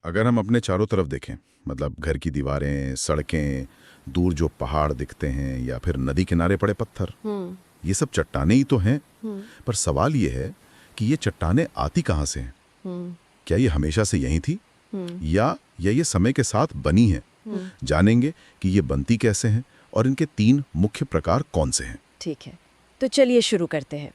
अगर हम अपने चारों तरफ देखें, मतलब घर की दीवारें, सड़कें, दूर जो पहाड़ दिखते हैं या फिर नदी किनारे पड़े पत्थर, ये सब चट्टानें ही तो हैं। पर सवाल ये है कि ये चट्टानें आती कहाँ से हैं? क्या ये हमेशा से यहीं थी या ये समय के साथ बनी हैं? जानेंगे कि ये बनती कैसे हैं और इनके 3 मुख्य प्रकार कौन से हैं। ठीक है, तो चलिए शुरू करते हैं।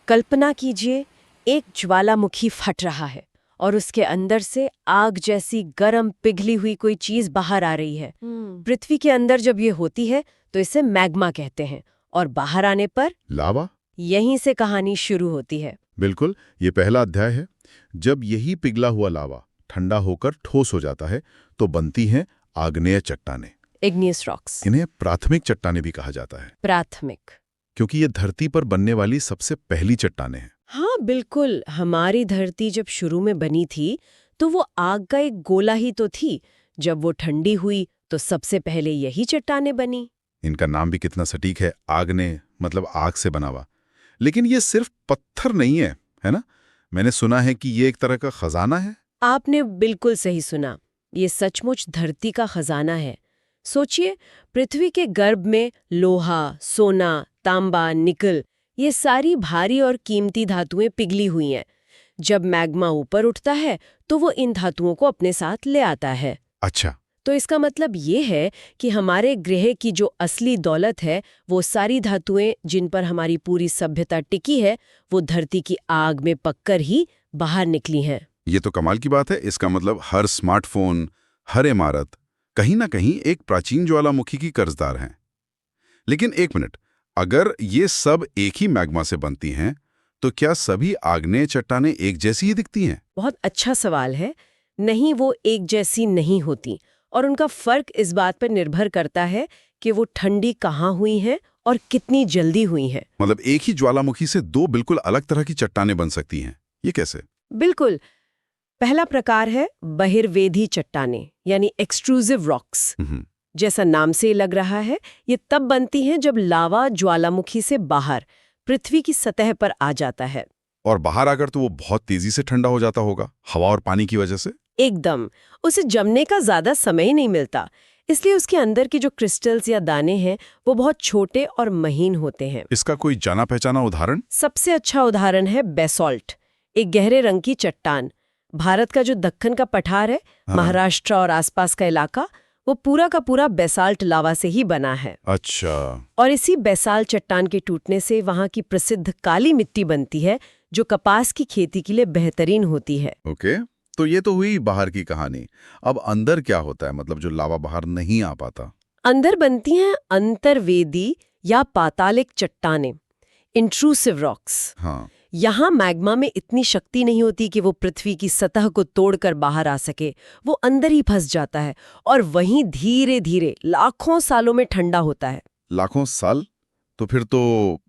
कल्पना कीजिए, एक ज्वालामुखी फट रहा है और उसके अंदर से आग जैसी गरम पिघली हुई कोई चीज बाहर आ रही है। पृथ्वी के अंदर जब ये होती है तो इसे मैग्मा कहते हैं और बाहर आने पर लावा। यहीं से कहानी शुरू होती है। बिल्कुल, ये पहला अध्याय है। जब यही पिघला हुआ लावा ठंडा होकर ठोस हो जाता है तो बनती हैं आग्नेय चट्टानें। Igneous rocks. इन्हें प्राथमिक चट्टानें भी कहा जाता है, प्राथमिक, क्योंकि ये धरती पर बनने वाली सबसे पहली चट्टानें हैं। हाँ बिल्कुल। हमारी धरती जब शुरू में बनी थी तो वो आग का एक गोला ही तो थी। जब वो ठंडी हुई तो सबसे पहले यही चट्टानें बनी। इनका नाम भी कितना सटीक है, आग्नेय मतलब आग से बना हुआ। लेकिन ये सिर्फ पत्थर नहीं है ना? मैंने सुना है कि ये एक तरह का खजाना है। आपने बिल्कुल सही सुना, ये सचमुच धरती का खजाना है। सोचिए, पृथ्वी के गर्भ में लोहा, सोना, तांबा, निकल, ये सारी भारी और कीमती धातुएं पिघली हुई हैं। जब मैग्मा ऊपर उठता है तो वो इन धातुओं को अपने साथ ले आता है। अच्छा, तो इसका मतलब ये है कि हमारे ग्रह की जो असली दौलत है, वो सारी धातुएं जिन पर हमारी पूरी सभ्यता टिकी है, वो धरती की आग में पककर ही बाहर निकली हैं। ये तो कमाल की बात है। इसका मतलब हर स्मार्टफोन, हर इमारत कहीं ना कहीं एक प्राचीन ज्वालामुखी की कर्जदार है। लेकिन एक मिनट, अगर ये सब एक ही मैग्मा से बनती हैं, तो क्या सभी आग्नेय चट्टानें एक जैसी ही दिखती हैं? बहुत अच्छा सवाल है। नहीं, वो एक जैसी नहीं होती और उनका फर्क इस बात पर निर्भर करता है कि वो ठंडी कहाँ हुई हैं और कितनी जल्दी हुई हैं। मतलब एक ही ज्वालामुखी से 2 बिल्कुल अलग तरह की चट्टानें बन सकती हैं। ये कैसे? बिल्कुल। पहला प्रकार है बहिर्वेधी चट्टानें, यानी एक्सट्रूसिव रॉक्स। जैसा नाम से लग रहा है, ये तब बनती हैं जब लावा ज्वालामुखी से बाहर पृथ्वी की सतह पर आ जाता है। और बाहर आकर तो वो बहुत तेजी से ठंडा हो जाता होगा, हवा और पानी की वजह से। एकदम, उसे जमने का ज्यादा समय ही नहीं मिलता, इसलिए उसके अंदर की जो क्रिस्टल्स या दाने हैं वो बहुत छोटे और महीन होते हैं। इसका कोई जाना पहचाना उदाहरण? सबसे अच्छा उदाहरण है बेसॉल्ट, एक गहरे रंग की चट्टान। भारत का जो दक्कन का पठार है, महाराष्ट्र और आसपास का इलाका, वो पूरा का पूरा बेसाल्ट लावा से ही बना है। अच्छा। और इसी बेसाल्ट चट्टान के टूटने से वहाँ की प्रसिद्ध काली मिट्टी बनती है, जो कपास की खेती के लिए बेहतरीन होती है। ओके, तो ये तो हुई बाहर की कहानी। अब अंदर क्या होता है, मतलब जो लावा बाहर नहीं आ पाता? अंदर बनती हैं अंतर्वेदी या पातालिक चट्टानें, इंट्रूसिव रॉक्स। हाँ। यहाँ मैग्मा में इतनी शक्ति नहीं होती कि वो पृथ्वी की सतह को तोड़कर बाहर आ सके। वो अंदर ही फंस जाता है और वहीं धीरे धीरे लाखों सालों में ठंडा होता है। लाखों साल? तो फिर तो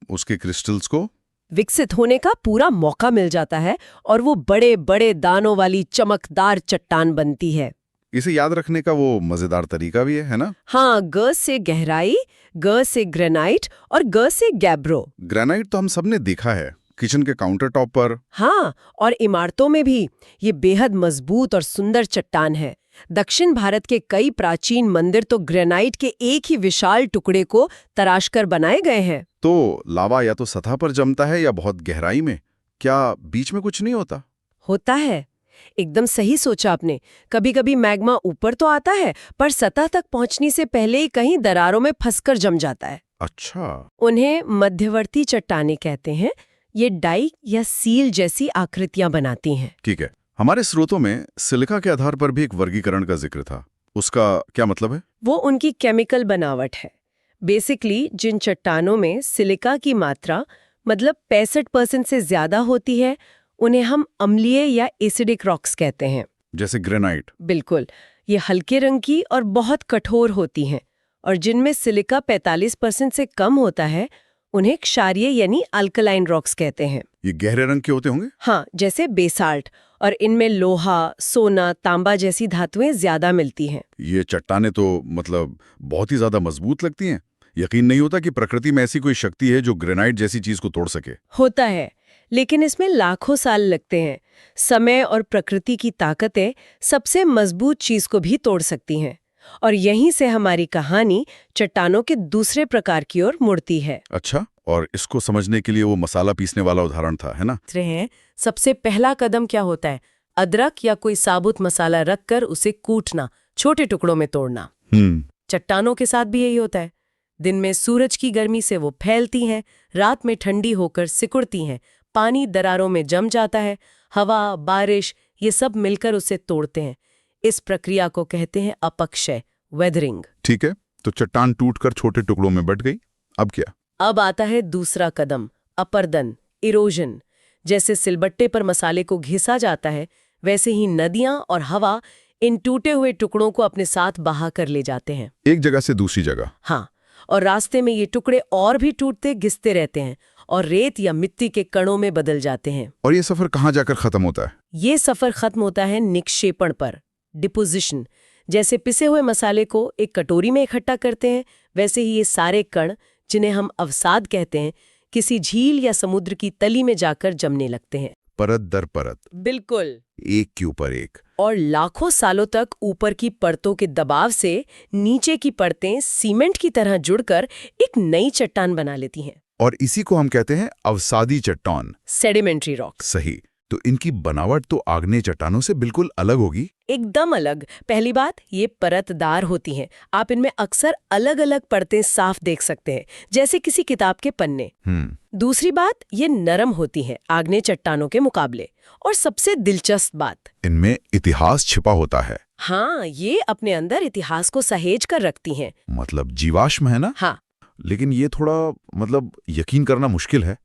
उसके क्रिस्टल्स को विकसित होने का पूरा मौका मिल जाता है और वो बड़े बड़े दानों वाली चमकदार चट्टान बनती है। इसे याद रखने का वो मजेदार तरीका भी है ना? हाँ, ग से गहराई, ग से ग्रेनाइट और ग से गैब्रो। ग्रेनाइट तो हम सबने देखा है किचन के काउंटर टॉप पर। हाँ, और इमारतों में भी। ये बेहद मजबूत और सुंदर चट्टान है। दक्षिण भारत के कई प्राचीन मंदिर तो ग्रेनाइट के एक ही विशाल टुकड़े को तराशकर बनाए गए हैं। तो लावा या तो सतह पर जमता है या बहुत गहराई में, क्या बीच में कुछ नहीं होता? होता है, एकदम सही सोचा आपने। कभी कभी मैग्मा ऊपर तो आता है, पर सतह तक पहुंचने से पहले ही कहीं दरारों में फंसकर जम जाता है। अच्छा। उन्हें मध्यवर्ती चट्टानें कहते हैं। ये डाई या सील जैसी आकृतियां बनाती हैं। ठीक है, हमारे स्रोतों में सिलिका के आधार पर भी एक वर्गीकरण का जिक्र था। उसका क्या मतलब है? वो उनकी केमिकल बनावट है। बेसिकली जिन चट्टानों में सिलिका की मात्रा मतलब 65% से ज्यादा होती है, उन्हें हम अम्लीय या एसिडिक रॉक्स कहते हैं। जैसे ग्रेनाइट? बिल्कुल। ये हल्के रंग की और बहुत कठोर होती हैं, और जिनमें सिलिका 45% से कम होता है, उन्हें क्षारीय यानी अल्कलाइन रॉक्स कहते हैं। ये गहरे रंग के होते होंगे? हाँ, जैसे बेसाल्ट, और इनमें लोहा, सोना, तांबा जैसी धातुएं ज्यादा मिलती हैं। ये चट्टानें तो मतलब बहुत ही ज्यादा मजबूत लगती हैं। यकीन नहीं होता कि प्रकृति में ऐसी कोई शक्ति है जो ग्रेनाइट जैसी चीज को तोड़ सके। होता है, लेकिन इसमें लाखों साल लगते हैं। समय और प्रकृति की ताकतें सबसे मजबूत चीज को भी तोड़ सकती हैं। और यहीं से हमारी कहानी चट्टानों के दूसरे प्रकार की ओर मुड़ती है। अच्छा, और इसको समझने के लिए वो मसाला पीसने वाला उदाहरण था, है ना? हैं सबसे पहला कदम क्या होता है? अदरक या कोई साबुत मसाला रखकर उसे कूटना, छोटे टुकड़ों में तोड़ना। चट्टानों के साथ भी यही होता है। दिन में सूरज की गर्मी से वो फैलती हैं, रात में ठंडी होकर सिकुड़ती हैं, पानी दरारों में जम जाता है, हवा, बारिश ये सब मिलकर उसे तोड़ते हैं। इस प्रक्रिया को कहते हैं अपक्षय, वेदरिंग। ठीक है, तो चट्टान टूटकर छोटे टुकड़ों में बट गई। अब क्या? अब आता है दूसरा कदम, अपर्दन, इरोजन। जैसे सिलबट्टे पर मसाले को घिसा जाता है, वैसे ही नदियां और हवा इन टूटे हुए टुकड़ों को अपने साथ बहा कर ले जाते हैं, एक जगह से दूसरी जगह। हाँ, और रास्ते में ये टुकड़े और भी टूटते घिसते रहते हैं और रेत या मिट्टी के कणों में बदल जाते हैं। और ये सफर कहाँ जाकर खत्म होता है? ये सफर खत्म होता है निक्षेपण पर, डिपोजिशन। जैसे पिसे हुए मसाले को एक कटोरी में इकट्ठा करते हैं, वैसे ही ये सारे कण, जिन्हें हम अवसाद कहते हैं, किसी झील या समुद्र की तली में जाकर जमने लगते हैं, परत दर परत, बिल्कुल, एक के ऊपर एक। और लाखों सालों तक ऊपर की परतों के दबाव से नीचे की परतें सीमेंट की तरह जुड़कर एक नई चट्टान बना लेती हैं। और इसी को हम कहते हैं अवसादी चट्टान, सेडिमेंट्री रॉक्स। सही। तो इनकी बनावट तो आग्नेय चट्टानों से बिल्कुल अलग होगी। एकदम अलग। पहली बात, ये परतदार होती हैं। आप इनमें अक्सर अलग अलग परतें साफ देख सकते हैं, जैसे किसी किताब के पन्ने। दूसरी बात, ये नरम होती हैं आग्नेय चट्टानों के मुकाबले। और सबसे दिलचस्प बात, इनमें इतिहास छिपा होता है। हाँ, ये अपने अंदर इतिहास को सहेज कर रखती हैं। मतलब जीवाश्म है ना? हाँ, लेकिन ये थोड़ा यकीन करना मुश्किल है।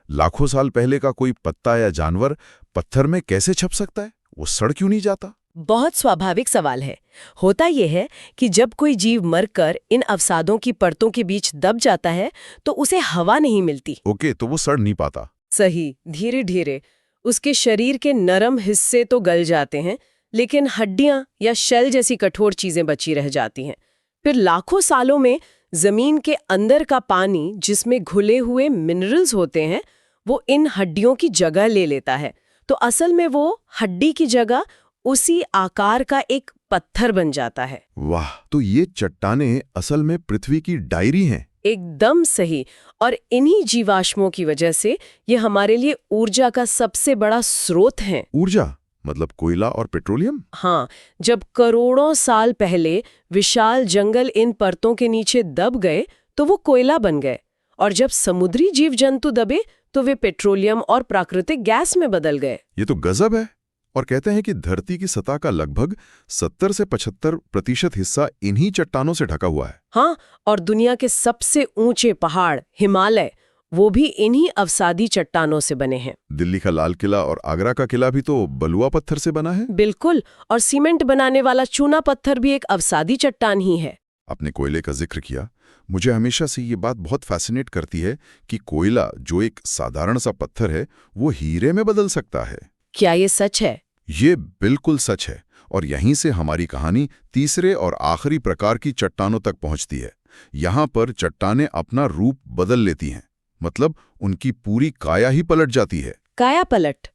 लाखों साल पहले का कोई पत्ता या जानवर पत्थर में कैसे छप सकता है? वो सड़ क्यों नहीं जाता? बहुत स्वाभाविक सवाल है। होता यह है कि जब कोई जीव मरकर इन अवसादों की परतों के बीच दब जाता है तो उसे हवा नहीं मिलती। ओके, तो वो सड़ नहीं पाता। सही। धीरे धीरे उसके शरीर के नरम हिस्से तो गल जाते हैं, लेकिन हड्डियां या शेल जैसी कठोर चीजें बची रह जाती हैं। फिर लाखों सालों में जमीन के अंदर का पानी, जिसमें घुले हुए मिनरल्स होते हैं, वो इन हड्डियों की जगह ले लेता है। तो असल में वो हड्डी की जगह उसी आकार का एक पत्थर बन जाता है। वाह, तो ये चट्टानें असल में पृथ्वी की डायरी हैं। एकदम सही। और इन्हीं जीवाश्मों की वजह से ये हमारे लिए ऊर्जा का सबसे बड़ा स्रोत हैं। ऊर्जा मतलब कोयला और पेट्रोलियम? हाँ, जब करोड़ों साल पहले विशाल जंगल इन परतों के नीचे दब गए तो वो कोयला बन गए, और जब समुद्री जीव जंतु दबे तो वे पेट्रोलियम और प्राकृतिक गैस में बदल गए। ये तो गजब है। और कहते हैं कि धरती की सतह का लगभग 70 से 75% हिस्सा इन्हीं चट्टानों से ढका हुआ है। हाँ, और दुनिया के सबसे ऊंचे पहाड़ हिमालय, वो भी इन्हीं अवसादी चट्टानों से बने हैं। दिल्ली का लाल किला और आगरा का किला भी तो बलुआ पत्थर से बना है। बिल्कुल, और सीमेंट बनाने वाला चूना पत्थर भी एक अवसादी चट्टान ही है। आपने कोयले का जिक्र किया। मुझे हमेशा से ये बात बहुत फैसिनेट करती है कि कोयला, जो एक साधारण सा पत्थर है, वो हीरे में बदल सकता है। क्या ये सच है? ये बिल्कुल सच है। और यहीं से हमारी कहानी तीसरे और आखिरी प्रकार की चट्टानों तक पहुंचती है। यहाँ पर चट्टानें अपना रूप बदल लेती हैं, मतलब उनकी पूरी काया ही पलट जाती है। काया पलट,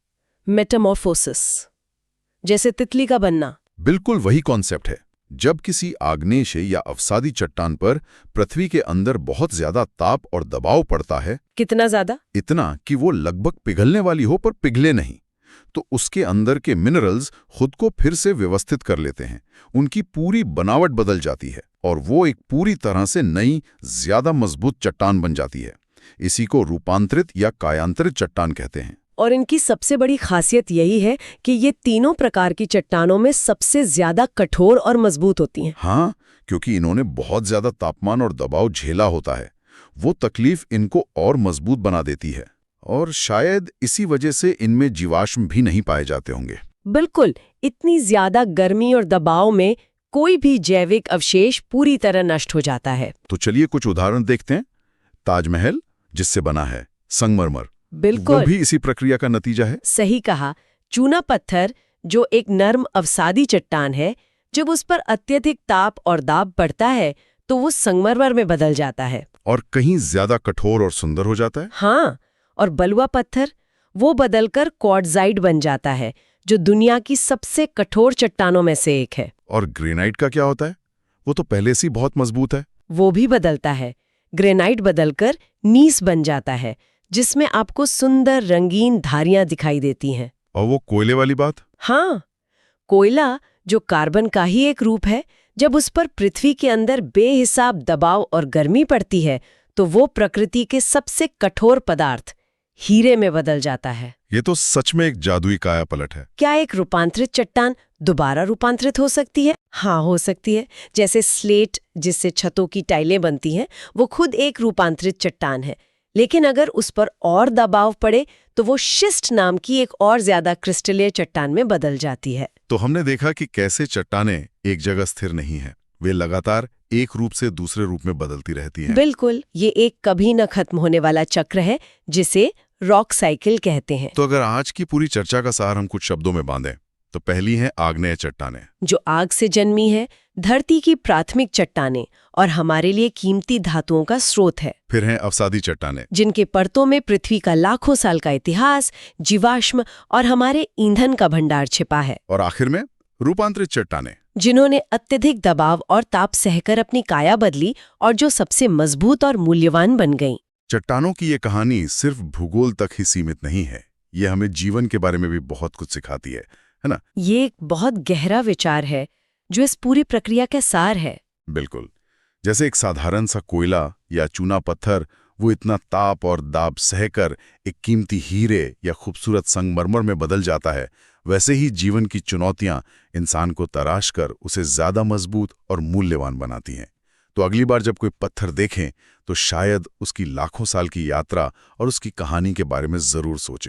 मेटामॉर्फोसिस, जैसे तितली का बनना। बिल्कुल वही कॉन्सेप्ट है। जब किसी आग्नेय या अवसादी चट्टान पर पृथ्वी के अंदर बहुत ज्यादा ताप और दबाव पड़ता है। कितना ज्यादा? इतना कि वो लगभग पिघलने वाली हो पर पिघले नहीं, तो उसके अंदर के मिनरल्स खुद को फिर से व्यवस्थित कर लेते हैं। उनकी पूरी बनावट बदल जाती है और वो एक पूरी तरह से नई, ज्यादा मजबूत चट्टान बन जाती है। इसी को रूपांतरित या कायांतरित चट्टान कहते हैं। और इनकी सबसे बड़ी खासियत यही है कि ये तीनों प्रकार की चट्टानों में सबसे ज्यादा कठोर और मजबूत होती हैं। हाँ, क्योंकि इन्होंने बहुत ज्यादा तापमान और दबाव झेला होता है। वो तकलीफ इनको और मजबूत बना देती है, और शायद इसी वजह से इनमें जीवाश्म भी नहीं पाए जाते होंगे। बिल्कुल, इतनी ज्यादा गर्मी और दबाव में कोई भी जैविक अवशेष पूरी तरह नष्ट हो जाता है। तो चलिए कुछ उदाहरण देखते हैं। ताजमहल जिससे बना है, संगमरमर, बिल्कुल, वो भी इसी प्रक्रिया का नतीजा है। सही कहा। चूना पत्थर, जो एक नर्म अवसादी चट्टान है, जब उस पर अत्यधिक ताप और दाब पड़ता है तो वो संगमरमर में बदल जाता है और कहीं ज्यादा कठोर और सुंदर हो जाता है। हाँ, और बलुआ पत्थर, वो बदलकर क्वार्ट्जाइट बन जाता है, जो दुनिया की सबसे कठोर चट्टानों में से एक है। और ग्रेनाइट का क्या होता है? वो तो पहले से ही बहुत मजबूत है। वो भी बदलता है। ग्रेनाइट बदलकर नीस बन जाता है, जिसमें आपको सुंदर रंगीन धारियां दिखाई देती हैं। और वो कोयले वाली बात? हाँ, कोयला जो कार्बन का ही एक रूप है, जब उस पर पृथ्वी के अंदर बेहिसाब दबाव और गर्मी पड़ती है तो वो प्रकृति के सबसे कठोर पदार्थ हीरे में बदल जाता है। ये तो सच में एक जादुई काया पलट है। क्या एक रूपांतरित चट्टान दोबारा रूपांतरित हो सकती है? हाँ, हो सकती है। जैसे स्लेट जिससे छतों की टाइलें बनती हैं, वो खुद एक रूपांतरित चट्टान है। लेकिन अगर उस पर और दबाव पड़े तो वो शिस्ट नाम की एक और ज्यादा क्रिस्टलीय चट्टान में बदल जाती है। तो हमने देखा कि कैसे चट्टानें एक जगह स्थिर नहीं हैं। वे लगातार एक रूप से दूसरे रूप में बदलती रहती हैं। बिल्कुल, ये एक कभी न खत्म होने वाला चक्र है जिसे रॉक साइकिल कहते हैं। तो अगर आज की पूरी चर्चा का सार हम कुछ शब्दों में बांधें तो पहली है आग्नेय चट्टानें, जो आग से जन्मी है, धरती की प्राथमिक चट्टानें और हमारे लिए कीमती धातुओं का स्रोत है। फिर हैं अवसादी चट्टानें, जिनके परतों में पृथ्वी का लाखों साल का इतिहास, जीवाश्म और हमारे ईंधन का भंडार छिपा है। और आखिर में रूपांतरित चट्टानें, जिन्होंने अत्यधिक दबाव और ताप सहकर अपनी काया बदली और जो सबसे मजबूत और मूल्यवान बन गईं। चट्टानों की ये कहानी सिर्फ भूगोल तक ही सीमित नहीं है। ये हमें जीवन के बारे में भी बहुत कुछ सिखाती है ना? ये एक बहुत गहरा विचार है जो इस पूरी प्रक्रिया का सार है। बिल्कुल। जैसे एक साधारण सा कोयला या चूना पत्थर वो इतना ताप और दाब सहकर एक कीमती हीरे या खूबसूरत संगमरमर में बदल जाता है, वैसे ही जीवन की चुनौतियां इंसान को तराश कर उसे ज्यादा मजबूत और मूल्यवान बनाती हैं। तो अगली बार जब कोई पत्थर देखें तो शायद उसकी लाखों साल की यात्रा और उसकी कहानी के बारे में जरूर सोचें।